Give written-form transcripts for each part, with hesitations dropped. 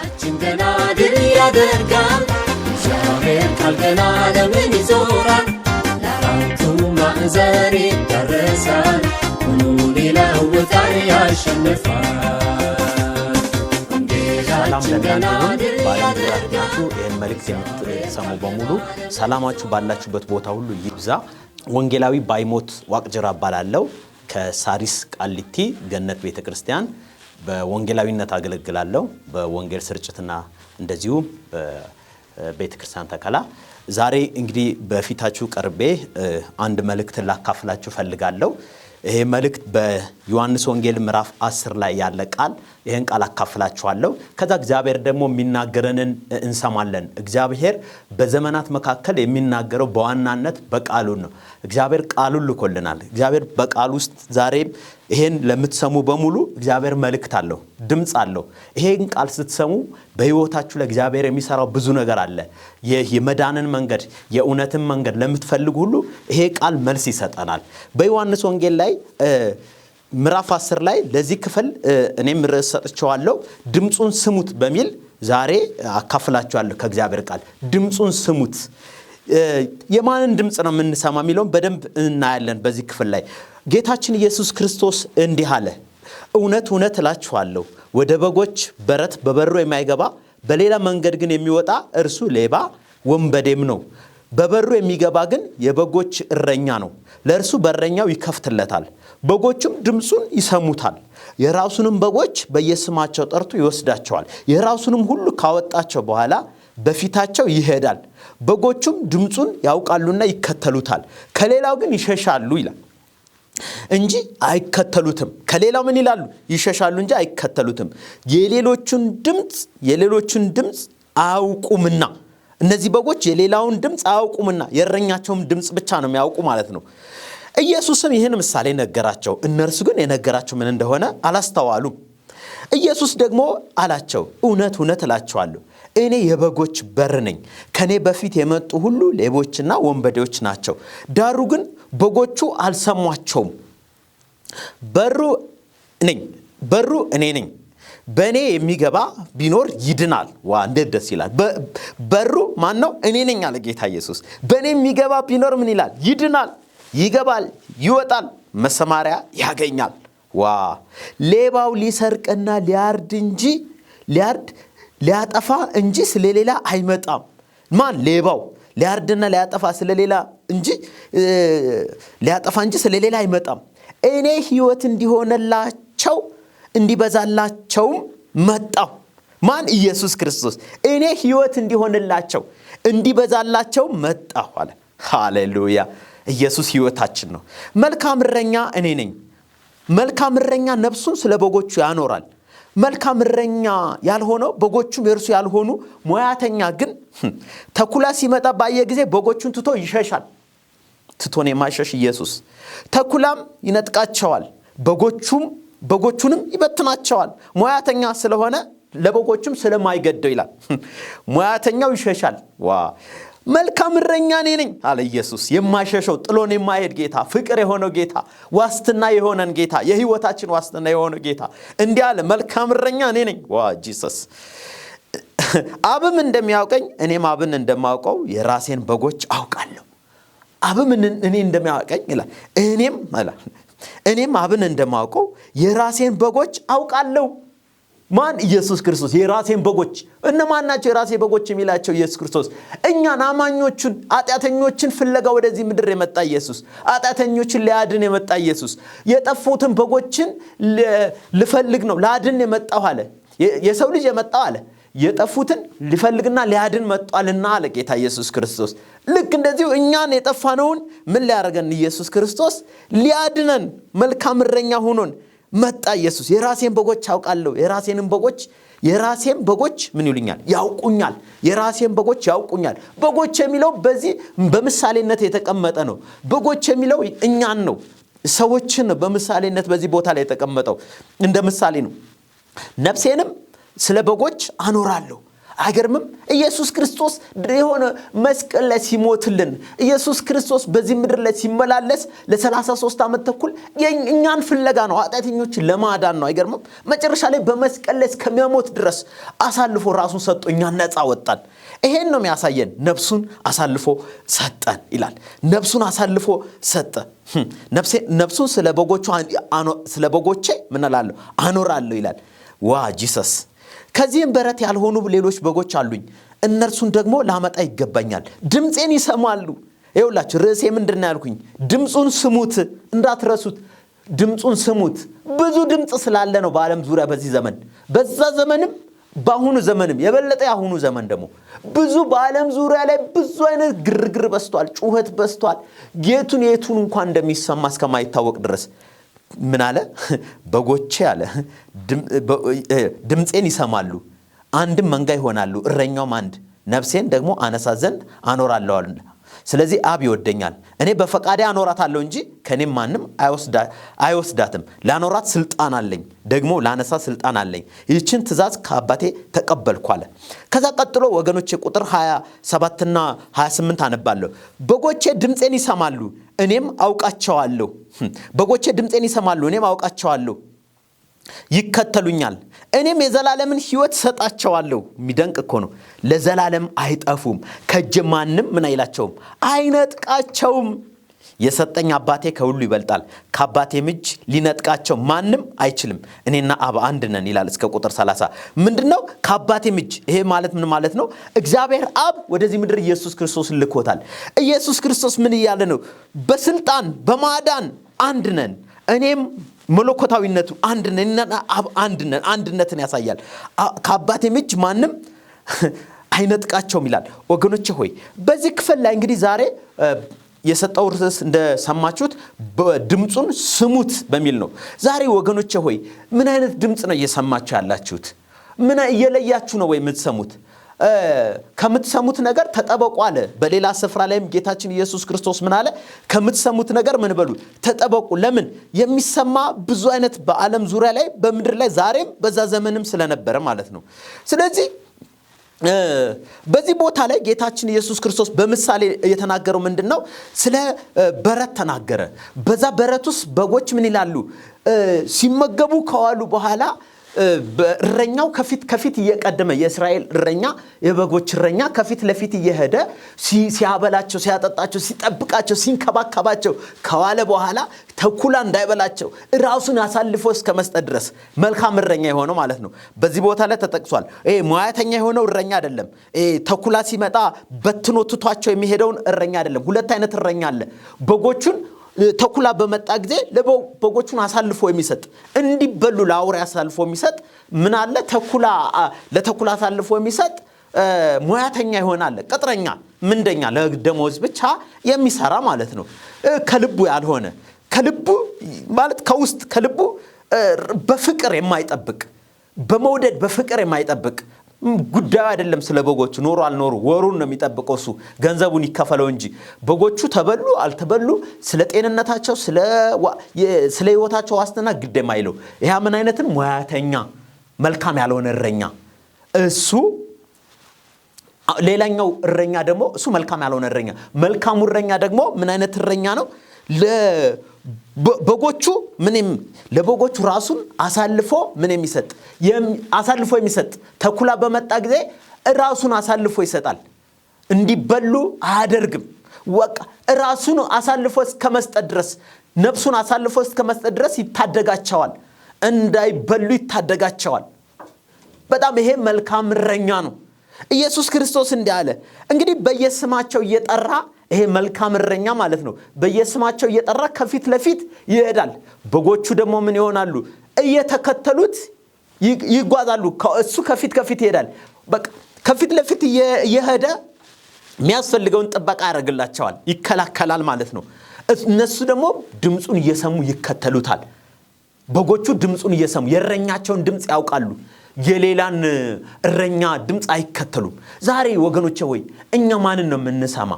ጌታችን ገና ድል ያደርጋል እግዚአብሔር ቃል ገና ዓለምን ይዞራል ለአራቱ ማዕዘን ይዳረሳል ሁሉን ይለውጣል ያሸንፋል ሰላም ለእናንተ ይሁን ባለም ዙሪያችሁ ይህን መልእክት የምትሰሙ በሙሉ ሰላማችሁ ባላችሁበት ቦታ ሁሉ ይብዛ ወንጌላዊ ባይሞት ዋቅጅራ እባላለሁ ከሳሪስ ቃሊቲ ገነት ቤተክርስቲያን በወንጌላዊነት አገለግላለሁ በወንጌል ስርጭትና እንደዚሁ በቤተክርስቲያን ተከላ ዛሬ እንግዲህ በፊታችሁ ቀርቤ አንድ መልእክት ላካፍላችሁ ፈልጋለሁ ይሄ መልእክት በዮሐንስ ወንጌል ምዕራፍ 10 ላይ ያለ ቃል ይሄን ቃል አካፍላችኋለሁ ከዛ እግዚአብሔር ደግሞ የሚናገረንን እንሰማለን እግዚአብሔር በዘመናት መካከል የሚናገረው በዋናነት በቃሉ ነው እግዚአብሔር ቃሉን ልኮልናል እግዚአብሔር በቃሉ ውስጥ ዛሬ ይሄን ለምትሰሙ በሙሉ እግዚአብሔር መልእክት አለው ድምጽ አለው ይሄን ቃል ስትሰሙ በህይወታችሁ ለእግዚአብሔር የሚሰራው ብዙ ነገር አለ የመዳንን መንገድ የኡነትን መንገድ ለምትፈልጉ ሁሉ ይሄ ቃል መልስ ይሰጠናል በዮሐንስ ወንጌል ላይ ምዕራፍ 10 ላይ ለዚህ ክፍል እኔም ርዕስ ሰጥቻለሁ ድምጹን ስሙት በሚል ዛሬ አካፍላችኋለሁ ከእግዚአብሔር ቃል ድምጹን ስሙት የማንን ድምጽ ነው የምንሰማ የሚለው በደንብ እናያለን በዚህ ክፍል ላይ ጌታችን ኢየሱስ ክርስቶስ እንዲህ አለ እውነት እውነት እላችኋለሁ ወደ በጎች በረት በበሩ የማይገባ በሌላ መንገድ ግን የሚወጣ እርሱ ሌባ ወንበዴም ነው በበሩ የሚገባ ግን የበጎች እረኛ ነው ለእርሱ በረኛው ይከፍትለታል በጎቹም ድምጹን ይሰሙታል የራሱንም በጎች በየስማቸው ጠርቶ ይወስዳቸዋል የራሱንም ሁሉ ካወጣቸው በኋላ በፊታቸው ይሄዳል በጎቹም ድምጹን ያውቃሉና ይከተሉታል ከሌላው ግን ይሸሻሉ ይላል እንጂ አይከተሉትም ከሌላው ምን ይላሉ ይሸሻሉ እንጂ አይከተሉትም የሌሎቹን ድምጽ አያውቁምና እነዚህ በጎች የሌላውን ድምጽ አያውቁምና የእረኛቸውም ድምጽ ብቻ ነው የሚያውቁ ማለት ነው ኢየሱስም ይህን ምሳሌ ነገራቸው እነርሱ ግን የነገራቸው ምን እንደሆነ አላስተዋሉም ኢየሱስ ደግሞ አላቸው እውነት እውነት እላችኋለሁ እኔ የበጎች በር ነኝ ከኔ በፊት የመጡ ሁሉ ሌቦችና ወንበዴዎች ናቸው ዳሩ ግን በጎቹ አልሰሟቸውም በሩ እኔ ነኝ በእኔ የሚገባ ቢኖር ይድናል እንዴት ደስ ይላል በሩ ማን ነው እኔ ነኝ አለ ጌታ ኢየሱስ በእኔ የሚገባ ቢኖር ምን ይላል ይድናል ይገባል ይወጣል መሰማሪያ ያገኛል ሌባው ሊሰርቅና ሊያጠፋ እንጂ ስለሌላ አይመጣም ማን ሌባው ሊያርድና ሊያጠፋ ስለሌላ እንጂ ሊያጠፋ እንጂ ስለሌላ አይመጣም እኔ ሕይወት እንዲሆነላቸው እንዲበዛላቸውም መጣው ማን ኢየሱስ ክርስቶስ እኔ ሕይወት እንዲሆነላቸው እንዲበዛላቸው መጣው አለ ሃሌሉያ ኢየሱስ ሕይወታችን ነው መልካም እረኛ እኔ ነኝ መልካም እረኛ ነፍሱን ስለ በጎቹ ያኖራል መልካም እረኛ ያልሆነው በጎቹም የርሱ ያልሆኑ ሙያተኛ ግን ተኩላ ሲመጣ ባየ ጊዜ በጎቹን ትቶ ይሸሻል ትቶን የማይሸሽ ኢየሱስ ተኩላም ይነጥቃቸዋል በጎቹንም ይበትናቸዋል ሙያተኛ ስለሆነ ለበጎቹም ስለማይገደው ይላል ሙያተኛው ይሸሻል መልካም እረኛ እኔ ነኝ አለ ኢየሱስ የማይሸሸው ጥሎን የማይሄድ ጌታ ፍቅር የሆነው ጌታ ዋስትና የሆነን ጌታ የሕይወታችን ዋስትና የሆነው ጌታ እንዲህ አለ መልካም እረኛ እኔ ነኝ ጂሰስ አብም እንደሚያውቀኝ እኔም አብን እንደማውቀው የራሴን በጎች አውቃለሁ አብም እኔ እንደሚያውቀኝ ይላል እኔም አብን እንደማውቀው የራሴን በጎች አውቃለሁ ማን ኢየሱስ ክርስቶስ የራሴን በጎች እነማን ናቸው የራሴ በጎች የሚላቸው ኢየሱስ ክርስቶስ እኛን አማኞቹን ኃጢአተኞችን ፍለጋ ወደዚህ ምድር የመጣ ኢየሱስ ኃጢአተኞችን ሊያድን የመጣ ኢየሱስ የጠፉትን በጎችን ልፈልግ ነው ላድን የመጣው አለ የሰው ልጅ የመጣው አለ የጠፉትን ሊፈልግና ሊያድን መጣልና አለ ጌታ ኢየሱስ ክርስቶስ ልክ እንደዚሁ እኛን የጠፋነውን ምን ሊያደርገን ኢየሱስ ክርስቶስ ሊያድነን መልካም እረኛ ሆኖን መጣ ኢየሱስ የራሴን በጎች አውቃለሁ የራሴን በጎች ምን ይሉኛል ያውቁኛል የራሴን በጎች ያውቁኛል በጎች የሚለው በዚህ በምሳሌነት የተቀመጠ ነው በጎች የሚለው እኛን ነው ሰዎችን በምሳሌነት በዚህ ቦታ ላይ የተቀመጠው እንደ ምሳሌ ነው ነፍሴንም ስለ በጎች አኖራለሁ አይገርምም? ኢየሱስ ክርስቶስ የሆነ መስቀል ላይ ሲሞትልን ኢየሱስ ክርስቶስ በዚህ ምድር ላይ ሲመላለስ ለ33 ዓመት ተኩል እኛን ፍለጋ ነው፣ ኃጢአተኞችን ለማዳን ነው። አይገርምም? መጨረሻ ላይ በመስቀል ላይ እስከሚሞት ድረስ አሳልፎ ራሱን ሰጥቶ እኛን ነፃ ወጣን። ይሄን ነው የሚያሳየን። ነፍሱን አሳልፎ ሰጠን ይላል። ነፍሱን አሳልፎ ሰጠ። ነፍሱን ስለ በጎቼ ምን እላለሁ አኖራለሁ ይላል። ዋ ጂሰስ። ከዚህም በረት ያልሆኑ ሌሎች በጎች አሉኝ፣ እነርሱን ደግሞ ላመጣ ይገባኛል። ድምፄን ይሰማሉ። ይኸውላችሁ ርዕሴ ምንድን ነው ያልኩኝ? ድምፁን ስሙት፣ እንዳትረሱት። ድምፁን ስሙት። ብዙ ድምፅ ስላለ ነው በዓለም ዙሪያ በዚህ ዘመን፣ በዛ ዘመንም በአሁኑ ዘመንም የበለጠ ያሁኑ ዘመን ደግሞ ብዙ በዓለም ዙሪያ ላይ ብዙ አይነት ግርግር በስቷል፣ ጩኸት በስቷል። የቱን እንኳን እንደሚሰማ እስከማይታወቅ ድረስ ምን አለ? በጎቼ አለ ድምፄን ይሰማሉ፣ አንድም መንጋ ይሆናሉ፣ እረኛውም አንድ፣ ነፍሴን ደግሞ አነሳ ዘንድ አኖራለሁ። ስለዚህ አብ ይወደኛል፣ እኔ በፈቃዴ አኖራታለሁ እንጂ ከኔም ማንም አይወስዳትም። ላኖራት ስልጣን አለኝ፣ ደግሞ ላነሳ ስልጣን አለኝ። ይህችን ትእዛዝ ከአባቴ ተቀበልኩ አለ። ከዛ ቀጥሎ ወገኖቼ ቁጥር 27ና 28 አነባለሁ። በጎቼ ድምፄን ይሰማሉ፣ እኔም አውቃቸዋለሁ። በጎቼ ድምፄን ይሰማሉ፣ እኔም አውቃቸዋለሁ፣ ይከተሉኛል፣ እኔም የዘላለምን ሕይወት ሰጣቸዋለሁ። የሚደንቅ እኮ ነው። ለዘላለም አይጠፉም፣ ከእጄ ማንም ምን አይላቸውም፣ አይነጥቃቸውም። የሰጠኝ አባቴ ከሁሉ ይበልጣል፣ ከአባቴም እጅ ሊነጥቃቸው ማንም አይችልም። እኔና አብ አንድ ነን ይላል እስከ ቁጥር 30። ምንድነው ከአባቴም እጅ? ይሄ ማለት ምን ማለት ነው? እግዚአብሔር አብ ወደዚህ ምድር ኢየሱስ ክርስቶስን ልኮታል። ኢየሱስ ክርስቶስ ምን እያለ ነው? በስልጣን በማዳን አንድ ነን። እኔም መለኮታዊነቱ አንድ ነን፣ አብ አንድ ነን። አንድነትን ያሳያል። ከአባቴም እጅ ማንም አይነጥቃቸውም ይላል። ወገኖቼ ሆይ በዚህ ክፍል ላይ እንግዲህ ዛሬ የሰጠው ርዕስ እንደሰማችሁት ድምፁን ስሙት በሚል ነው። ዛሬ ወገኖቼ ሆይ ምን አይነት ድምፅ ነው እየሰማችሁ ያላችሁት? ምን እየለያችሁ ነው ወይ የምትሰሙት? ከምትሰሙት ነገር ተጠበቁ አለ። በሌላ ስፍራ ላይም ጌታችን ኢየሱስ ክርስቶስ ምን አለ? ከምትሰሙት ነገር ምን በሉ? ተጠበቁ። ለምን? የሚሰማ ብዙ አይነት በዓለም ዙሪያ ላይ በምድር ላይ ዛሬም በዛ ዘመንም ስለነበረ ማለት ነው። ስለዚህ በዚህ ቦታ ላይ ጌታችን ኢየሱስ ክርስቶስ በምሳሌ የተናገረው ምንድነው? ስለ በረት ተናገረ። በዛ በረት ውስጥ በጎች ምን ይላሉ? ሲመገቡ ከዋሉ በኋላ እረኛው ከፊት እየቀደመ የእስራኤል እረኛ የበጎች እረኛ ከፊት ለፊት እየሄደ ሲያበላቸው፣ ሲያጠጣቸው፣ ሲጠብቃቸው፣ ሲንከባከባቸው ከዋለ በኋላ ተኩላ እንዳይበላቸው ራሱን አሳልፎ እስከ መስጠት ድረስ መልካም እረኛ የሆነው ማለት ነው። በዚህ ቦታ ላይ ተጠቅሷል። ሙያተኛ የሆነው እረኛ አይደለም። ተኩላ ሲመጣ በትኖ ትቷቸው የሚሄደውን እረኛ አይደለም። ሁለት አይነት እረኛ አለ። በጎቹን ተኩላ በመጣ ጊዜ በጎቹን አሳልፎ የሚሰጥ፣ እንዲበሉ ለአውሬ አሳልፎ የሚሰጥ ምን አለ? ለተኩላ አሳልፎ የሚሰጥ ሙያተኛ ይሆናል። ቅጥረኛ፣ ምንደኛ፣ ለደሞዝ ብቻ የሚሰራ ማለት ነው። ከልቡ ያልሆነ፣ ከልቡ ማለት ከውስጥ ከልቡ በፍቅር የማይጠብቅ፣ በመውደድ በፍቅር የማይጠብቅ ጉዳዩ አይደለም። ስለ በጎቹ ኖሩ አልኖሩ ወሩን ነው የሚጠብቀው እሱ፣ ገንዘቡን ይከፈለው እንጂ በጎቹ ተበሉ አልተበሉ ስለ ጤንነታቸው ስለ ሕይወታቸው ዋስትና ግድ የማይለው ይሄ ምን አይነትን ሙያተኛ፣ መልካም ያልሆነ እረኛ እሱ። ሌላኛው እረኛ ደግሞ እሱ መልካም ያልሆነ እረኛ። መልካሙ እረኛ ደግሞ ምን አይነት እረኛ ነው? በጎቹ ለበጎቹ ራሱን አሳልፎ የሚሰጥ ተኩላ በመጣ ጊዜ ራሱን አሳልፎ ይሰጣል። እንዲበሉ አያደርግም። ራሱን አሳልፎ እስከመስጠት ድረስ፣ ነፍሱን አሳልፎ እስከመስጠት ድረስ ይታደጋቸዋል። እንዳይበሉ ይታደጋቸዋል። በጣም ይሄ መልካም እረኛ ነው። ኢየሱስ ክርስቶስ እንዲህ አለ። እንግዲህ በየስማቸው እየጠራ ይሄ መልካም እረኛ ማለት ነው። በየስማቸው እየጠራ ከፊት ለፊት ይሄዳል። በጎቹ ደግሞ ምን ይሆናሉ? እየተከተሉት ይጓዛሉ። እሱ ከፊት ይሄዳል። በቃ ከፊት ለፊት እየሄደ የሚያስፈልገውን ጥበቃ ያደርግላቸዋል፣ ይከላከላል ማለት ነው። እነሱ ደግሞ ድምፁን እየሰሙ ይከተሉታል። በጎቹ ድምፁን እየሰሙ የእረኛቸውን ድምፅ ያውቃሉ። የሌላን እረኛ ድምፅ አይከተሉም። ዛሬ ወገኖቼ ሆይ እኛ ማንን ነው የምንሰማ?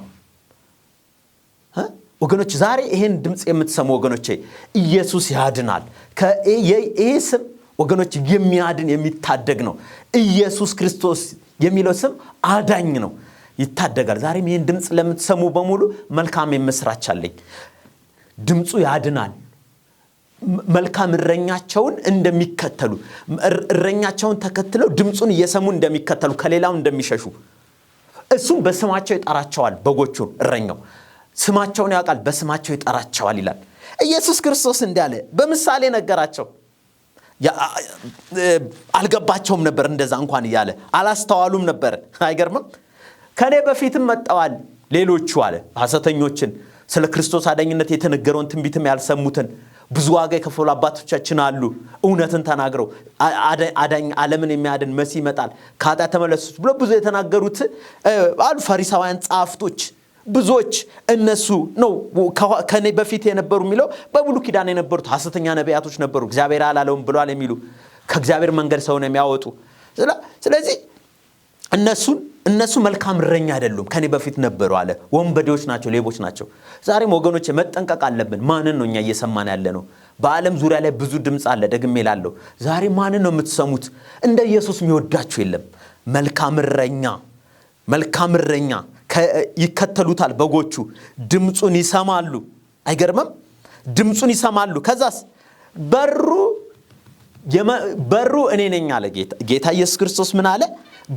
ወገኖች ዛሬ ይሄን ድምፅ የምትሰሙ ወገኖቼ ኢየሱስ ያድናል። ይሄ ስም ወገኖች የሚያድን የሚታደግ ነው። ኢየሱስ ክርስቶስ የሚለው ስም አዳኝ ነው፣ ይታደጋል። ዛሬም ይህን ድምፅ ለምትሰሙ በሙሉ መልካም የምስራች አለኝ። ድምፁ ያድናል። መልካም እረኛቸውን እንደሚከተሉ እረኛቸውን ተከትለው ድምፁን እየሰሙ እንደሚከተሉ ከሌላው እንደሚሸሹ እሱም በስማቸው ይጠራቸዋል። በጎቹን እረኛው ስማቸውን ያውቃል፣ በስማቸው ይጠራቸዋል ይላል። ኢየሱስ ክርስቶስ እንዳለ በምሳሌ ነገራቸው። አልገባቸውም ነበር እንደዛ እንኳን እያለ አላስተዋሉም ነበር። አይገርምም? ከኔ በፊትም መጣዋል ሌሎቹ አለ ሐሰተኞችን፣ ስለ ክርስቶስ አዳኝነት የተነገረውን ትንቢትም ያልሰሙትን ብዙ ዋጋ የከፈሉ አባቶቻችን አሉ። እውነትን ተናግረው አዳኝ ዓለምን የሚያድን መሲህ ይመጣል ከኃጢአት ተመለሱ ብሎ ብዙ የተናገሩት አሉ ፈሪሳውያን ጻፍቶች ብዙዎች። እነሱ ነው ከኔ በፊት የነበሩ የሚለው በብሉይ ኪዳን የነበሩት ሐሰተኛ ነቢያቶች ነበሩ። እግዚአብሔር አላለውም ብሏል የሚሉ ከእግዚአብሔር መንገድ ሰውን የሚያወጡ። ስለዚህ እነሱ መልካም እረኛ አይደሉም፣ ከኔ በፊት ነበሩ አለ። ወንበዴዎች ናቸው፣ ሌቦች ናቸው። ዛሬም ወገኖች መጠንቀቅ አለብን። ማንን ነው እኛ እየሰማን ያለ ነው? በዓለም ዙሪያ ላይ ብዙ ድምፅ አለ። ደግሜ እላለሁ፣ ዛሬ ማንን ነው የምትሰሙት? እንደ ኢየሱስ የሚወዳችሁ የለም። መልካም እረኛ ይከተሉታል። በጎቹ ድምፁን ይሰማሉ። አይገርምም? ድምፁን ይሰማሉ። ከዛስ በሩ እኔ ነኝ አለ ጌታ ኢየሱስ ክርስቶስ። ምን አለ?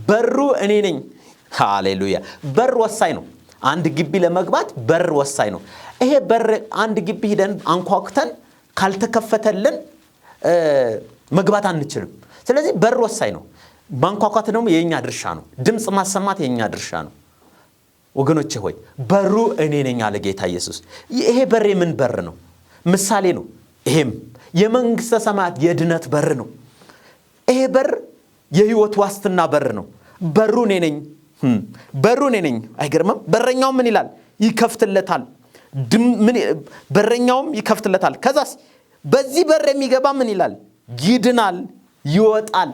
በሩ እኔ ነኝ። ሃሌሉያ! በር ወሳኝ ነው። አንድ ግቢ ለመግባት በር ወሳኝ ነው። ይሄ በር አንድ ግቢ ሄደን አንኳኩተን ካልተከፈተልን መግባት አንችልም። ስለዚህ በር ወሳኝ ነው። ማንኳኳት ደግሞ የኛ ድርሻ ነው። ድምፅ ማሰማት የኛ ድርሻ ነው። ወገኖቼ ሆይ በሩ እኔ ነኝ አለ ጌታ ኢየሱስ። ይሄ በር የምን በር ነው? ምሳሌ ነው። ይሄም የመንግስተ ሰማያት የድነት በር ነው። ይሄ በር የህይወት ዋስትና በር ነው። በሩ እኔ ነኝ። በሩ እኔ ነኝ። አይገርምም? በረኛው ምን ይላል? ይከፍትለታል። በረኛውም ይከፍትለታል። ከዛስ በዚህ በር የሚገባ ምን ይላል? ይድናል፣ ይወጣል።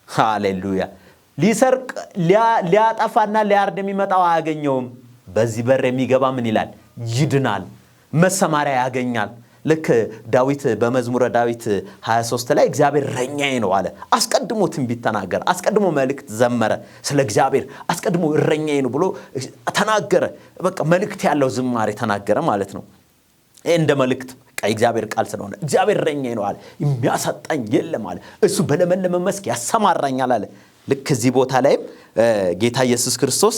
ሃሌሉያ! ሊሰርቅ ሊያጠፋና ሊያርድ የሚመጣው አያገኘውም። በዚህ በር የሚገባ ምን ይላል? ይድናል፣ መሰማሪያ ያገኛል። ልክ ዳዊት በመዝሙረ ዳዊት 23 ላይ እግዚአብሔር እረኛዬ ነው አለ። አስቀድሞ ትንቢት ተናገረ። አስቀድሞ መልእክት ዘመረ። ስለ እግዚአብሔር አስቀድሞ እረኛዬ ነው ብሎ ተናገረ። በቃ መልእክት ያለው ዝማሬ ተናገረ ማለት ነው። ይሄ እንደ መልእክት እግዚአብሔር ቃል ስለሆነ እግዚአብሔር እረኛዬ ነው አለ። የሚያሳጣኝ የለም አለ። እሱ በለመለመ መስክ ያሰማራኛል አለ። ልክ እዚህ ቦታ ላይም ጌታ ኢየሱስ ክርስቶስ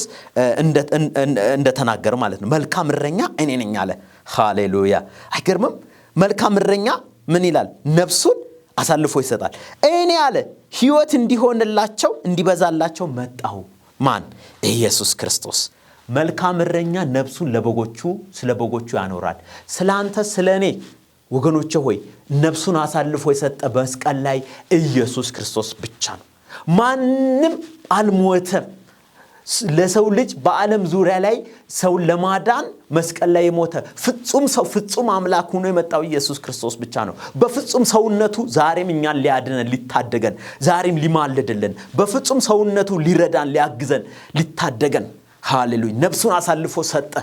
እንደተናገረ ማለት ነው። መልካም እረኛ እኔ ነኝ አለ። ሃሌሉያ! አይገርምም? መልካም እረኛ ምን ይላል? ነፍሱን አሳልፎ ይሰጣል። እኔ አለ ሕይወት እንዲሆንላቸው እንዲበዛላቸው መጣሁ። ማን? ኢየሱስ ክርስቶስ። መልካም እረኛ ነፍሱን ስለ በጎቹ ያኖራል። ስላንተ ስለኔ ወገኖቼ ሆይ ነፍሱን አሳልፎ የሰጠ በመስቀል ላይ ኢየሱስ ክርስቶስ ብቻ ነው። ማንም አልሞተም። ለሰው ልጅ በዓለም ዙሪያ ላይ ሰውን ለማዳን መስቀል ላይ የሞተ ፍጹም ሰው ፍጹም አምላክ ሆኖ የመጣው ኢየሱስ ክርስቶስ ብቻ ነው። በፍጹም ሰውነቱ ዛሬም እኛን ሊያድነን ሊታደገን ዛሬም ሊማልድልን በፍጹም ሰውነቱ ሊረዳን ሊያግዘን ሊታደገን ሃሌሉያ ነፍሱን አሳልፎ ሰጠ፣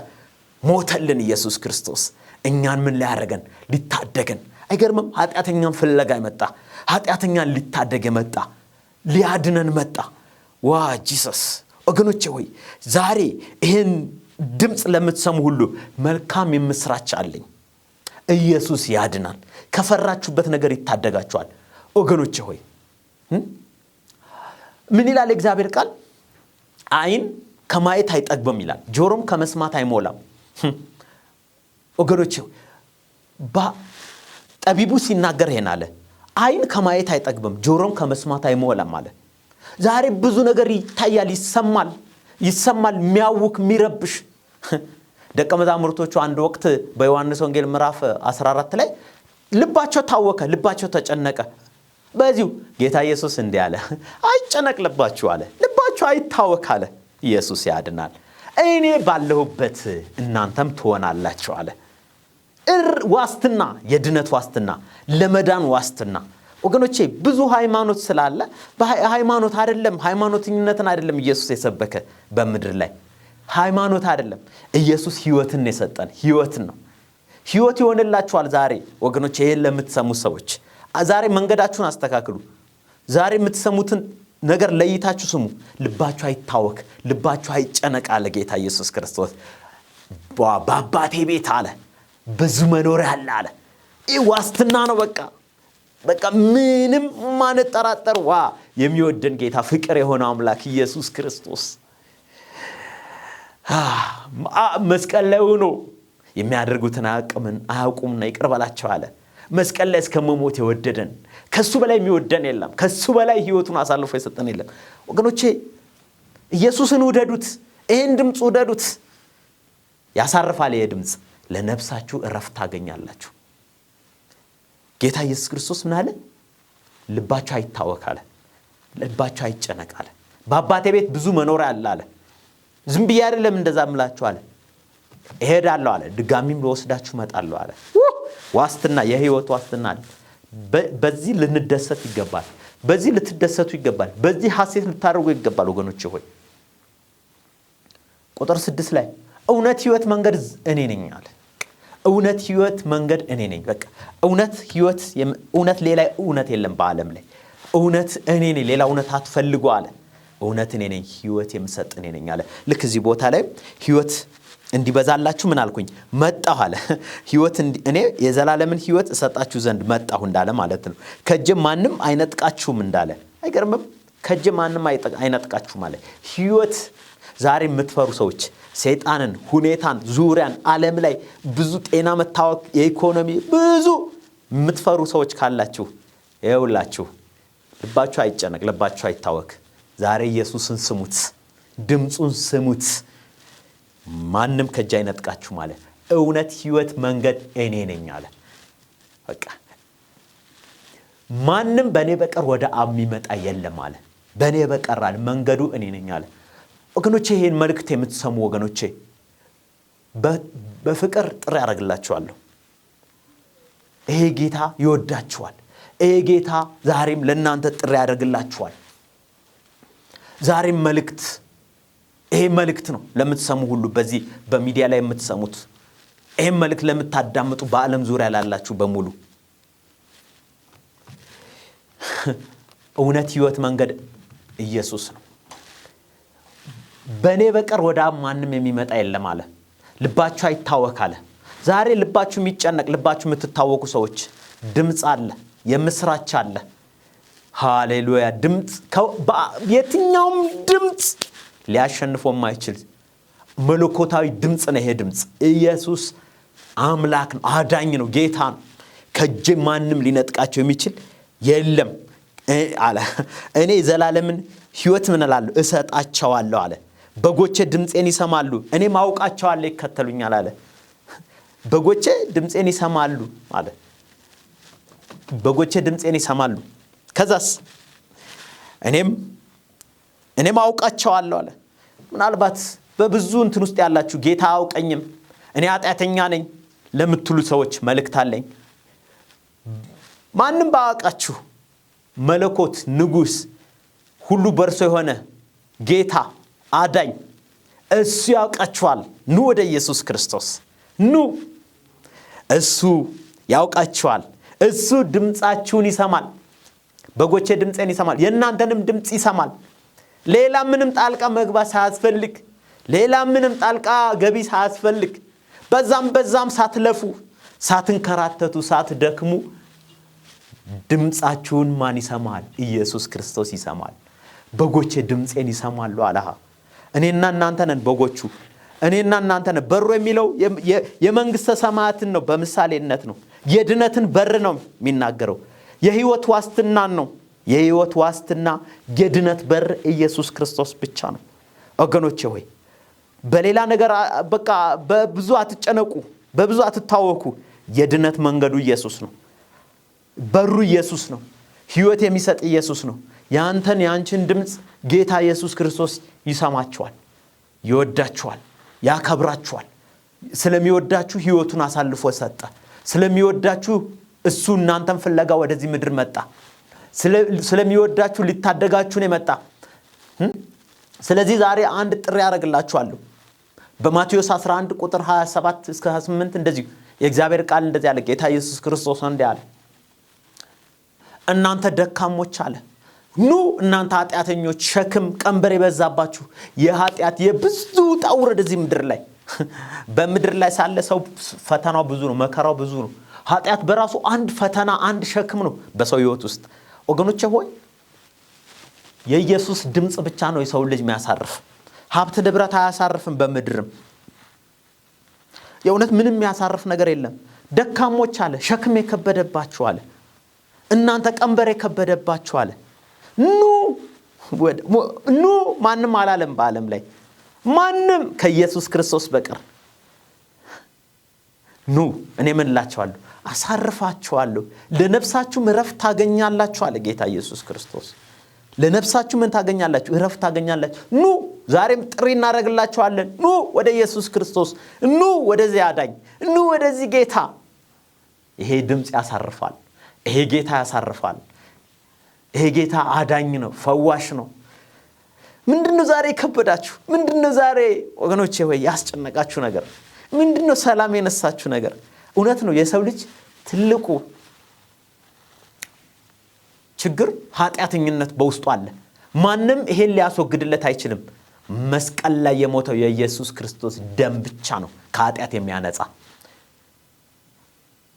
ሞተልን። ኢየሱስ ክርስቶስ እኛን ምን ሊያደርገን? ሊታደገን። አይገርምም? ኃጢአተኛን ፍለጋ መጣ። ኃጢአተኛን ሊታደግ መጣ፣ ሊያድነን መጣ። ዋ ጂሰስ! ወገኖቼ ሆይ ዛሬ ይህን ድምፅ ለምትሰሙ ሁሉ መልካም የምስራች አለኝ። ኢየሱስ ያድናል። ከፈራችሁበት ነገር ይታደጋችኋል። ወገኖቼ ሆይ ምን ይላል እግዚአብሔር ቃል? አይን ከማየት አይጠግብም ይላል፣ ጆሮም ከመስማት አይሞላም። ወገኖቼ ጠቢቡ ሲናገር ይሄን አለ፣ አይን ከማየት አይጠግብም፣ ጆሮም ከመስማት አይሞላም አለ። ዛሬ ብዙ ነገር ይታያል፣ ይሰማል፣ የሚያውክ የሚረብሽ። ደቀ መዛሙርቶቹ አንድ ወቅት በዮሐንስ ወንጌል ምዕራፍ 14 ላይ ልባቸው ታወከ፣ ልባቸው ተጨነቀ። በዚሁ ጌታ ኢየሱስ እንዲህ አለ፣ አይጨነቅ ልባችሁ አለ፣ ልባችሁ አይታወክ አለ። ኢየሱስ ያድናል። እኔ ባለሁበት እናንተም ትሆናላችሁ አለ። ዋስትና፣ የድነት ዋስትና፣ ለመዳን ዋስትና። ወገኖቼ ብዙ ሃይማኖት ስላለ ሃይማኖት አይደለም፣ ሃይማኖተኝነትን አይደለም ኢየሱስ የሰበከ በምድር ላይ ሃይማኖት አይደለም። ኢየሱስ ሕይወትን የሰጠን ሕይወትን ነው። ሕይወት ይሆንላችኋል። ዛሬ ወገኖቼ ይሄን ለምትሰሙ ሰዎች ዛሬ መንገዳችሁን አስተካክሉ። ዛሬ የምትሰሙትን ነገር ለይታችሁ ስሙ። ልባችሁ አይታወክ፣ ልባችሁ አይጨነቅ አለ ጌታ ኢየሱስ ክርስቶስ። በአባቴ ቤት አለ ብዙ መኖሪያ አለ። ይህ ዋስትና ነው። በቃ ምንም ማንጠራጠር የሚወደን ጌታ ፍቅር የሆነ አምላክ ኢየሱስ ክርስቶስ መስቀል ላይ ሆኖ የሚያደርጉትን አያውቁምና ይቅር በላቸው አለ። መስቀል ላይ እስከመሞት የወደደን ከሱ በላይ የሚወደን የለም። ከሱ በላይ ህይወቱን አሳልፎ የሰጠን የለም። ወገኖቼ ኢየሱስን ውደዱት። ይህን ድምፅ ውደዱት። ያሳርፋል። ይህ ድምፅ ለነፍሳችሁ እረፍት ታገኛላችሁ። ጌታ ኢየሱስ ክርስቶስ ምን አለ? ልባችሁ አይታወክ አለ። ልባችሁ አይጨነቅ አለ። በአባቴ ቤት ብዙ መኖሪያ አለ። ዝም ብዬ አይደለም እንደዛ እምላችሁ አለ። እሄዳለሁ አለ። ድጋሚም ልወስዳችሁ እመጣለሁ አለ። ዋስትና፣ የህይወት ዋስትና አለ። በዚህ ልንደሰት ይገባል። በዚህ ልትደሰቱ ይገባል። በዚህ ሐሴት ልታደርጉ ይገባል። ወገኖቼ ሆይ ቁጥር 6 ላይ እውነት ህይወት መንገድ እኔ ነኝ አለ። እውነት ህይወት መንገድ እኔ ነኝ። በቃ እውነት ህይወት፣ እውነት ሌላ እውነት የለም በዓለም ላይ። እውነት እኔ ነኝ፣ ሌላ እውነት አትፈልጉ አለ። እውነት እኔ ነኝ፣ ህይወት የምሰጥ እኔ ነኝ አለ። ልክ እዚህ ቦታ ላይ ህይወት እንዲበዛላችሁ ምን አልኩኝ? መጣሁ አለ። ህይወት እኔ የዘላለምን ህይወት እሰጣችሁ ዘንድ መጣሁ እንዳለ ማለት ነው። ከእጄ ማንም አይነጥቃችሁም እንዳለ። አይገርምም? ከእጄ ማንም አይነጥቃችሁም አለ። ህይወት ዛሬ የምትፈሩ ሰዎች ሰይጣንን፣ ሁኔታን፣ ዙሪያን፣ ዓለም ላይ ብዙ ጤና መታወክ፣ የኢኮኖሚ ብዙ የምትፈሩ ሰዎች ካላችሁ ይኸውላችሁ ልባችሁ አይጨነቅ፣ ልባችሁ አይታወክ። ዛሬ ኢየሱስን ስሙት፣ ድምፁን ስሙት። ማንም ከእጄ አይነጥቃችሁ ማለት እውነት ህይወት መንገድ እኔ ነኝ አለ። በቃ ማንም በእኔ በቀር ወደ አብ የሚመጣ የለም አለ። በእኔ በቀር አለ መንገዱ እኔ ነኝ አለ። ወገኖቼ ይሄን መልእክት የምትሰሙ ወገኖቼ በፍቅር ጥሪ ያደርግላችኋለሁ። ይሄ ጌታ ይወዳችኋል። ይሄ ጌታ ዛሬም ለእናንተ ጥሪ ያደርግላችኋል። ዛሬም ይሄ መልእክት ነው ለምትሰሙ ሁሉ፣ በዚህ በሚዲያ ላይ የምትሰሙት ይሄ መልእክት ለምታዳምጡ በዓለም ዙሪያ ላላችሁ በሙሉ እውነት ህይወት መንገድ ኢየሱስ ነው። በእኔ በቀር ወደ አብ ማንም የሚመጣ የለም አለ። ልባችሁ አይታወክ አለ። ዛሬ ልባችሁ የሚጨነቅ፣ ልባችሁ የምትታወቁ ሰዎች ድምፅ አለ፣ የምስራች አለ። ሃሌሉያ! ድምፅ የትኛውም ድምፅ ሊያሸንፈው የማይችል መለኮታዊ ድምፅ ነው። ይሄ ድምፅ ኢየሱስ አምላክ ነው፣ አዳኝ ነው፣ ጌታ ነው። ከእጄ ማንም ሊነጥቃቸው የሚችል የለም አለ። እኔ ዘላለምን ህይወት ምን እላለሁ? እሰጣቸዋለሁ አለ። በጎቼ ድምፄን ይሰማሉ፣ እኔም አውቃቸዋለሁ፣ ይከተሉኛል አለ። በጎቼ ድምፄን ይሰማሉ አለ። በጎቼ ድምፄን ይሰማሉ። ከዛስ እኔም አውቃቸዋለሁ አለ። ምናልባት በብዙ እንትን ውስጥ ያላችሁ ጌታ አውቀኝም፣ እኔ ኃጢአተኛ ነኝ ለምትሉ ሰዎች መልእክት አለኝ። ማንም ባያውቃችሁ መለኮት፣ ንጉስ፣ ሁሉ በእርሱ የሆነ ጌታ፣ አዳኝ እሱ ያውቃችኋል። ኑ ወደ ኢየሱስ ክርስቶስ ኑ። እሱ ያውቃችኋል። እሱ ድምፃችሁን ይሰማል። በጎቼ ድምፄን ይሰማል፣ የእናንተንም ድምፅ ይሰማል። ሌላ ምንም ጣልቃ መግባት ሳያስፈልግ፣ ሌላ ምንም ጣልቃ ገቢ ሳያስፈልግ፣ በዛም ሳትለፉ፣ ሳትንከራተቱ፣ ሳትደክሙ ድምፃችሁን ማን ይሰማል? ኢየሱስ ክርስቶስ ይሰማል። በጎቼ ድምፄን ይሰማሉ አለ። እኔና እናንተ ነን በጎቹ። እኔና እናንተ ነን። በሩ የሚለው የመንግስተ ሰማያትን ነው፣ በምሳሌነት ነው። የድነትን በር ነው የሚናገረው። የህይወት ዋስትናን ነው። የህይወት ዋስትና የድነት በር ኢየሱስ ክርስቶስ ብቻ ነው። ወገኖቼ ሆይ በሌላ ነገር በቃ በብዙ አትጨነቁ፣ በብዙ አትታወኩ። የድነት መንገዱ ኢየሱስ ነው። በሩ ኢየሱስ ነው። ህይወት የሚሰጥ ኢየሱስ ነው። ያንቺን ድምፅ ጌታ ኢየሱስ ክርስቶስ ይሰማችኋል፣ ይወዳችኋል፣ ያከብራችኋል። ስለሚወዳችሁ ህይወቱን አሳልፎ ሰጠ። ስለሚወዳችሁ እሱ እናንተን ፍለጋ ወደዚህ ምድር መጣ። ስለሚወዳችሁ ሊታደጋችሁ ነው የመጣ። ስለዚህ ዛሬ አንድ ጥሪ ያደርግላችኋለሁ። በማቴዎስ 11 ቁጥር 27 እስከ 28 እንደዚህ የእግዚአብሔር ቃል እንደዚህ አለ። ጌታ ኢየሱስ ክርስቶስ እንዲህ አለ፣ እናንተ ደካሞች አለ ኑ እናንተ ኃጢአተኞች ሸክም ቀንበር የበዛባችሁ የኃጢአት የብዙ ጣውረድ እዚህ ምድር ላይ በምድር ላይ ሳለ ሰው ፈተናው ብዙ ነው መከራው ብዙ ነው ኃጢአት በራሱ አንድ ፈተና አንድ ሸክም ነው በሰው ህይወት ውስጥ ወገኖቼ ሆይ የኢየሱስ ድምጽ ብቻ ነው የሰው ልጅ የሚያሳርፍ ሀብት ንብረት አያሳርፍም በምድርም የእውነት ምንም የሚያሳርፍ ነገር የለም ደካሞች አለ ሸክም የከበደባችሁ አለ እናንተ ቀንበር የከበደባችሁ አለ ኑ ማንም አላለም በዓለም ላይ ማንም ከኢየሱስ ክርስቶስ በቀር ኑ እኔ ምን እላችኋለሁ አሳርፋችኋለሁ ለነፍሳችሁም እረፍት ታገኛላችሁ አለ ጌታ ኢየሱስ ክርስቶስ ለነፍሳችሁ ምን ታገኛላችሁ እረፍት ታገኛላችሁ ኑ ዛሬም ጥሪ እናደርግላችኋለን ኑ ወደ ኢየሱስ ክርስቶስ ኑ ወደዚህ አዳኝ ኑ ወደዚህ ጌታ ይሄ ድምጽ ያሳርፋል ይሄ ጌታ ያሳርፋል ይሄ ጌታ አዳኝ ነው ፈዋሽ ነው ምንድነው ዛሬ ከበዳችሁ ምንድነው ዛሬ ወገኖቼ ሆይ ያስጨነቃችሁ ነገር ምንድነው ሰላም የነሳችሁ ነገር እውነት ነው የሰው ልጅ ትልቁ ችግር ኃጢአተኝነት በውስጡ አለ ማንም ይሄን ሊያስወግድለት አይችልም መስቀል ላይ የሞተው የኢየሱስ ክርስቶስ ደም ብቻ ነው ከኃጢአት የሚያነጻ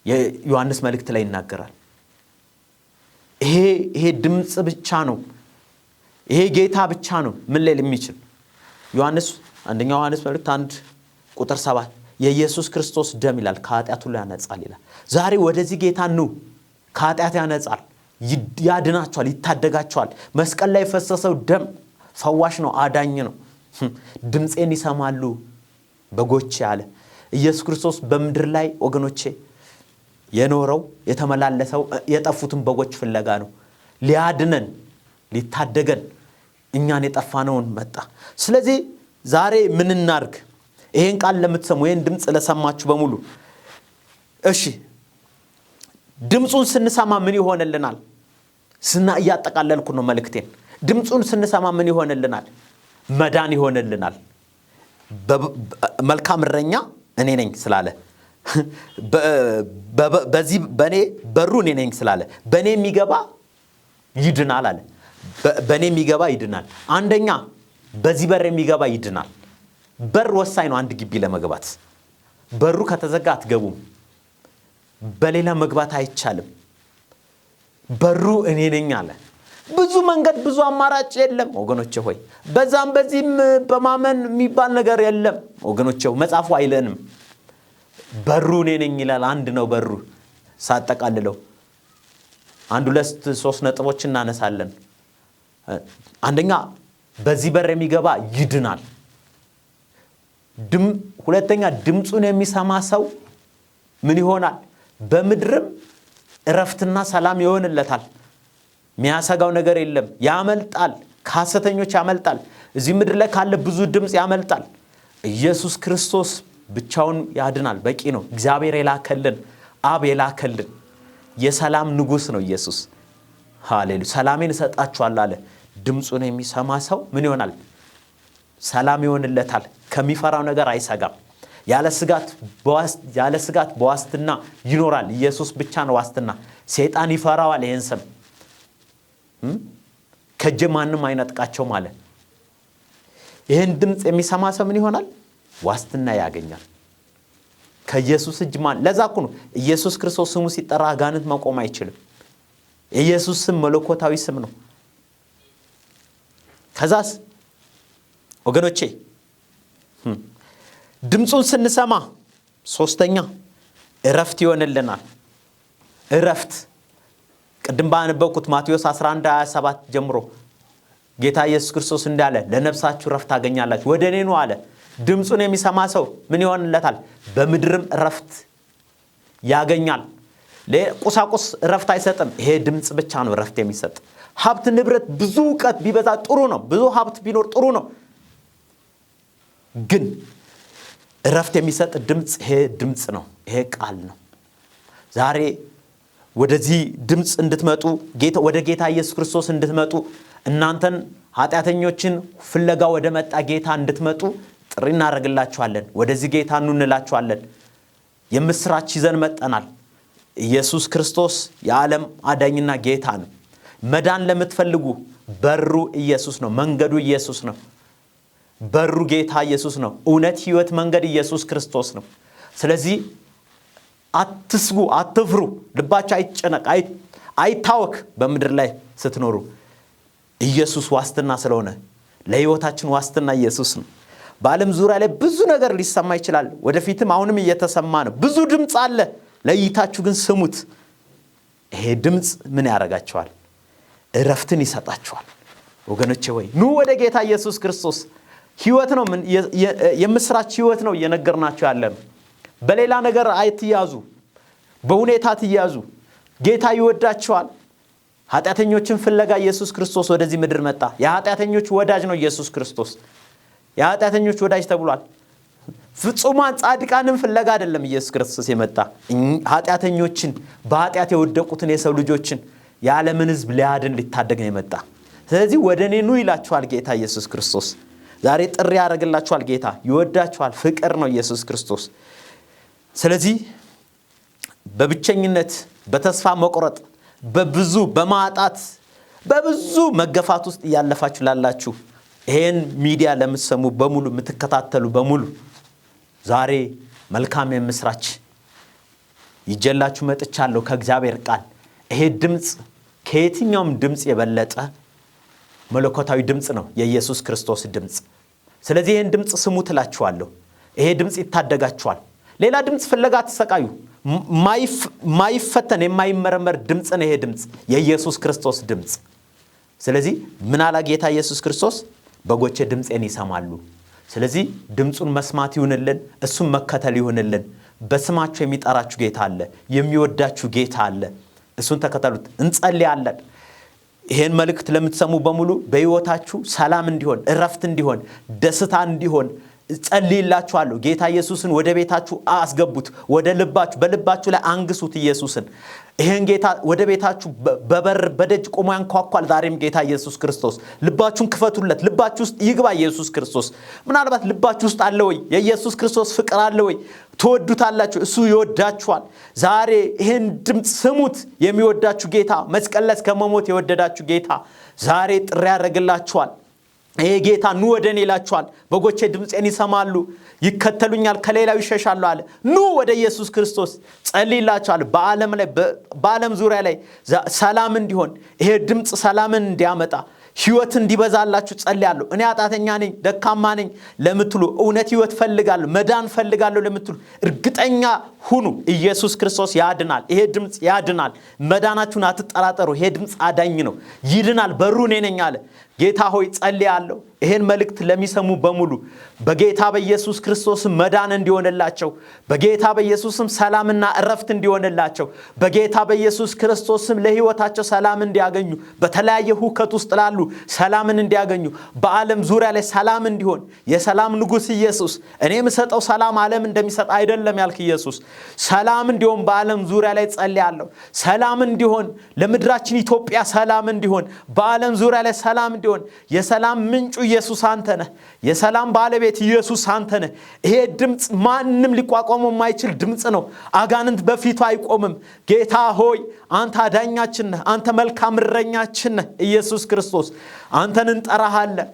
የዮሐንስ መልእክት ላይ ይናገራል ይሄ ድምጽ ብቻ ነው ይሄ ጌታ ብቻ ነው ምን ሊል የሚችል አንደኛው ዮሐንስ መልእክት 1:7 የኢየሱስ ክርስቶስ ደም ይላል ከኃጢአት ሁሉ ያነጻል ይላል ዛሬ ወደዚህ ጌታ ነው ከኃጢአት ያነጻል ያድናቸዋል ይታደጋቸዋል መስቀል ላይ ፈሰሰው ደም ፈዋሽ ነው አዳኝ ነው ድምጼን ይሰማሉ በጎቼ አለ ኢየሱስ ክርስቶስ በምድር ላይ ወገኖቼ የኖረው የተመላለሰው የጠፉትን በጎች ፍለጋ ነው ሊያድነን ሊታደገን እኛን የጠፋነውን መጣ ስለዚህ ዛሬ ምን እናርግ ይሄን ቃል ለምትሰሙ ይሄን ድምጽ ለሰማችሁ በሙሉ እሺ ድምጹን ስንሰማ ምን ይሆነልናል ያጠቃለልኩ ነው መልእክቴን ድምጹን ስንሰማ ምን ይሆነልናል መዳን ይሆነልናል መልካም እረኛ እኔ ነኝ ስላለ በዚህ በኔ በሩ እኔ ነኝ ስላለ በኔ የሚገባ ይድናል አለ በኔ የሚገባ ይድናል አንደኛ በዚህ በር የሚገባ ይድናል በር ወሳኝ ነው አንድ ግቢ ለመግባት በሩ ከተዘጋ አትገቡም በሌላ መግባት አይቻልም በሩ እኔ ነኝ አለ ብዙ መንገድ ብዙ አማራጭ የለም ወገኖቼ ሆይ በዛም በዚህም በማመን የሚባል ነገር የለም ወገኖቼ መጻፉ አይለንም በሩ እኔ ነኝ ይላል አንድ ነው በሩ ሳጠቃልለው 1-2-3 ነጥቦች እናነሳለን አንደኛ በዚህ በር የሚገባ ይድናል ሁለተኛ ድምጹን የሚሰማ ሰው ምን ይሆናል በምድርም እረፍትና ሰላም ይሆንለታል የሚያሰጋው ነገር የለም ያመልጣል ከሐሰተኞች ያመልጣል እዚህ ምድር ላይ ካለ ብዙ ድምጽ ያመልጣል ኢየሱስ ክርስቶስ ብቻውን ያድናል በቂ ነው እግዚአብሔር የላከልን አብ የላከልን የሰላም ንጉስ ነው ኢየሱስ ሃሌሉያ ሰላሜን እሰጣችኋለሁ አለ ድምጹን የሚሰማ ሰው ምን ይሆናል ሰላም ይሆንለታል ከሚፈራው ነገር አይሰጋም ያለ ስጋት በዋስትና ይኖራል ኢየሱስ ብቻ ነው ዋስትና ሰይጣን ይፈራዋል ይሄን ስም ከጀማንም አይነጥቃቸው ማለት ይሄን ድምጽ የሚሰማ ሰው ምን ይሆናል ዋስትና ያገኛል ከኢየሱስ እጅ ማን ለዛኩ ነው ኢየሱስ ክርስቶስ ስሙ ሲጠራ አጋንንት መቆም አይችልም ኢየሱስ ስም መለኮታዊ ስም ነው ከዛስ ወገኖቼ ድምጹን ስንሰማ ሶስተኛ እረፍት ይሆንልናል እረፍት ቅድም ባነበብኩት ማቴዎስ 11:27 ጀምሮ ጌታ ኢየሱስ ክርስቶስ እንዳለ ለነፍሳችሁ እረፍት ታገኛላችሁ ወደኔ ነው አለ ድምጹን የሚሰማ ሰው ምን ይሆንለታል በምድርም እረፍት ያገኛል ለቁሳቁስ እረፍት አይሰጥም ይሄ ድምጽ ብቻ ነው እረፍት የሚሰጥ ሀብት ንብረት ብዙ ዕውቀት ቢበዛ ጥሩ ነው ብዙ ሀብት ቢኖር ጥሩ ነው ግን እረፍት የሚሰጥ ድምጽ ይሄ ድምጽ ነው ይሄ ቃል ነው ዛሬ ወደዚህ ድምጽ እንድትመጡ ወደ ጌታ ኢየሱስ ክርስቶስ እንድትመጡ እናንተን ኃጢአተኞችን ፍለጋ ወደ መጣ ጌታ እንድትመጡ ጥሪ እናደርግላችኋለን ወደዚህ ጌታ እንላችኋለን የምስራች ይዘን መጣናል ኢየሱስ ክርስቶስ የዓለም አዳኝና ጌታ ነው መዳን ለምትፈልጉ በሩ ኢየሱስ ነው። መንገዱ ኢየሱስ ነው። በሩ ጌታ ኢየሱስ ነው። እውነት፣ ሕይወት፣ መንገድ ኢየሱስ ክርስቶስ ነው። ስለዚህ አትስጉ፣ አትፍሩ፣ ልባችሁ አይጨነቅ፣ አይታወክ። በምድር ላይ ስትኖሩ ኢየሱስ ዋስትና ስለሆነ ለሕይወታችን ዋስትና ኢየሱስ ነው። በዓለም ዙሪያ ላይ ብዙ ነገር ሊሰማ ይችላል። ወደፊትም አሁንም እየተሰማ ነው። ብዙ ድምፅ አለ። ለይታችሁ ግን ስሙት። ይሄ ድምፅ ምን ያደርጋችኋል? እረፍትን ይሰጣችኋል። ወገኖቼ ወይ ኑ ወደ ጌታ ኢየሱስ ክርስቶስ። ሕይወት ነው፣ የምስራች ሕይወት ነው እየነገርናችሁ ያለ ነው። በሌላ ነገር አይትያዙ፣ በሁኔታ ትያዙ። ጌታ ይወዳችኋል። ኃጢአተኞችን ፍለጋ ኢየሱስ ክርስቶስ ወደዚህ ምድር መጣ። የኃጢአተኞች ወዳጅ ነው ኢየሱስ ክርስቶስ። የኃጢአተኞች ወዳጅ ተብሏል። ፍጹማን ጻድቃንን ፍለጋ አይደለም ኢየሱስ ክርስቶስ የመጣ። ኃጢአተኞችን፣ በኃጢአት የወደቁትን የሰው ልጆችን፣ የዓለምን ሕዝብ ሊያድን ሊታደግ ነው የመጣ። ስለዚህ ወደ እኔ ኑ ይላችኋል ጌታ ኢየሱስ ክርስቶስ። ዛሬ ጥሪ ያደርግላችኋል ጌታ። ይወዳችኋል። ፍቅር ነው ኢየሱስ ክርስቶስ። ስለዚህ በብቸኝነት፣ በተስፋ መቁረጥ፣ በብዙ በማጣት፣ በብዙ መገፋት ውስጥ እያለፋችሁ ላላችሁ ይሄን ሚዲያ ለምትሰሙ በሙሉ፣ የምትከታተሉ በሙሉ ዛሬ መልካም የምስራች ይጀላችሁ መጥቻለሁ ከእግዚአብሔር ቃል። ይሄ ድምፅ ከየትኛውም ድምፅ የበለጠ መለኮታዊ ድምፅ ነው፣ የኢየሱስ ክርስቶስ ድምፅ። ስለዚህ ይሄን ድምፅ ስሙ ትላችኋለሁ። ይሄ ድምፅ ይታደጋችኋል። ሌላ ድምፅ ፍለጋ ተሰቃዩ። ማይፈተን የማይመረመር ድምፅ ነው ይሄ ድምፅ፣ የኢየሱስ ክርስቶስ ድምፅ። ስለዚህ ምን አለ ጌታ ኢየሱስ ክርስቶስ? በጎቼ ድምፄን ይሰማሉ። ስለዚህ ድምፁን መስማት ይሁንልን፣ እሱን መከተል ይሁንልን። በስማችሁ የሚጠራችሁ ጌታ አለ፣ የሚወዳችሁ ጌታ አለ። እሱን ተከተሉት። እንጸልያለን። ይሄን መልእክት ለምትሰሙ በሙሉ በሕይወታችሁ ሰላም እንዲሆን፣ እረፍት እንዲሆን፣ ደስታ እንዲሆን ጸልይላችኋለሁ። ጌታ ኢየሱስን ወደ ቤታችሁ አስገቡት። ወደ ልባችሁ፣ በልባችሁ ላይ አንግሱት ኢየሱስን። ይሄን ጌታ ወደ ቤታችሁ በበር በደጅ ቆሞ ያንኳኳል። ዛሬም ጌታ ኢየሱስ ክርስቶስ ልባችሁን ክፈቱለት። ልባችሁ ውስጥ ይግባ ኢየሱስ ክርስቶስ። ምናልባት ልባችሁ ውስጥ አለ ወይ? የኢየሱስ ክርስቶስ ፍቅር አለ ወይ? ትወዱታላችሁ፣ እሱ ይወዳችኋል። ዛሬ ይሄን ድምፅ ስሙት። የሚወዳችሁ ጌታ፣ መስቀል ላይ ከመሞት የወደዳችሁ ጌታ ዛሬ ጥሪ ያደርግላችኋል። ይሄ ጌታ ኑ ወደ እኔ ይላችኋል። በጎቼ ድምፄን ይሰማሉ፣ ይከተሉኛል፣ ከሌላው ይሸሻሉ አለ። ኑ ወደ ኢየሱስ ክርስቶስ። ጸልይላችኋል። በዓለም ዙሪያ ላይ ሰላም እንዲሆን፣ ይሄ ድምፅ ሰላምን እንዲያመጣ፣ ሕይወት እንዲበዛላችሁ ጸልያለሁ። እኔ ኃጢአተኛ ነኝ፣ ደካማ ነኝ ለምትሉ፣ እውነት ሕይወት ፈልጋለሁ፣ መዳን ፈልጋለሁ ለምትሉ እርግጠኛ ሁኑ። ኢየሱስ ክርስቶስ ያድናል። ይሄ ድምፅ ያድናል። መዳናችሁን አትጠራጠሩ። ይሄ ድምፅ አዳኝ ነው፣ ይድናል። በሩ እኔ ነኝ አለ። ጌታ ሆይ ጸልያለሁ። ይሄን መልእክት ለሚሰሙ በሙሉ በጌታ በኢየሱስ ክርስቶስም መዳን እንዲሆንላቸው፣ በጌታ በኢየሱስም ሰላምና እረፍት እንዲሆንላቸው፣ በጌታ በኢየሱስ ክርስቶስም ለሕይወታቸው ሰላም እንዲያገኙ፣ በተለያየ ሁከት ውስጥ ላሉ ሰላምን እንዲያገኙ፣ በዓለም ዙሪያ ላይ ሰላም እንዲሆን፣ የሰላም ንጉሥ ኢየሱስ እኔ የምሰጠው ሰላም ዓለም እንደሚሰጥ አይደለም ያልክ ኢየሱስ ሰላም እንዲሆን በዓለም ዙሪያ ላይ ጸልያለሁ። ሰላም እንዲሆን ለምድራችን ኢትዮጵያ ሰላም እንዲሆን፣ በዓለም ዙሪያ ላይ ሰላም እንዲሆን። የሰላም ምንጩ ኢየሱስ አንተ ነህ። የሰላም ባለቤት ኢየሱስ አንተ ነህ። ይሄ ድምፅ ማንም ሊቋቋመው የማይችል ድምፅ ነው። አጋንንት በፊቱ አይቆምም። ጌታ ሆይ አንተ አዳኛችን ነህ። አንተ መልካም እረኛችን ነህ። ኢየሱስ ክርስቶስ አንተን እንጠራሃለን።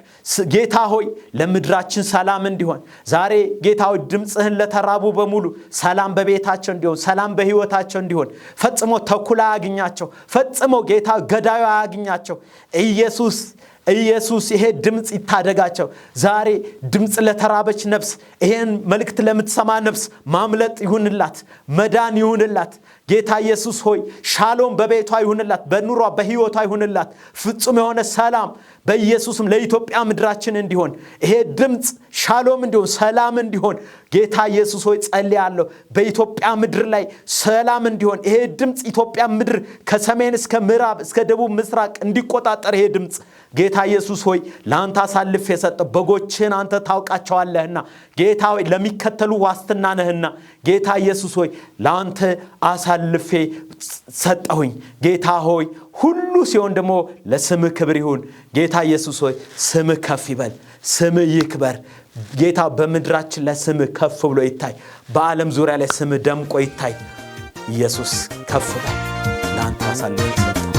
ጌታ ሆይ ለምድራችን ሰላም እንዲሆን ዛሬ ጌታ ሆይ ድምፅህን ለተራቡ በሙሉ ሰላም በቤታቸው እንዲሆን፣ ሰላም በሕይወታቸው እንዲሆን፣ ፈጽሞ ተኩላ አያግኛቸው፣ ፈጽሞ ጌታ ገዳዩ አያግኛቸው። ኢየሱስ ይሄ ድምፅ ይታደጋቸው። ዛሬ ድምፅ ለተራበች ነፍስ፣ ይሄን መልእክት ለምትሰማ ነፍስ ማምለጥ ይሁንላት፣ መዳን ይሁንላት። ጌታ ኢየሱስ ሆይ ሻሎም በቤቷ ይሁንላት፣ በኑሯ በሕይወቷ ይሁንላት። ፍጹም የሆነ ሰላም በኢየሱስም ለኢትዮጵያ ምድራችን እንዲሆን፣ ይሄ ድምፅ ሻሎም እንዲሆን፣ ሰላም እንዲሆን ጌታ ኢየሱስ ሆይ ጸልያለሁ። በኢትዮጵያ ምድር ላይ ሰላም እንዲሆን ይሄ ድምፅ ኢትዮጵያ ምድር ከሰሜን እስከ ምዕራብ እስከ ደቡብ ምስራቅ እንዲቆጣጠር ይሄ ድምፅ ጌታ ኢየሱስ ሆይ ለአንተ አሳልፌ የሰጠው በጎችን አንተ ታውቃቸዋለህና ጌታ ሆይ ለሚከተሉ ዋስትና ነህና ጌታ ኢየሱስ ሆይ ለአንተ አሳልፌ ሰጠሁኝ። ጌታ ሆይ ሁሉ ሲሆን ደግሞ ለስምህ ክብር ይሁን። ጌታ ኢየሱስ ሆይ ስምህ ከፍ ይበል፣ ስምህ ይክበር። ጌታ በምድራችን ላይ ስምህ ከፍ ብሎ ይታይ፣ በዓለም ዙሪያ ላይ ስምህ ደምቆ ይታይ። ኢየሱስ ከፍ በል፣ ለአንተ አሳልፌ ሰጠሁ።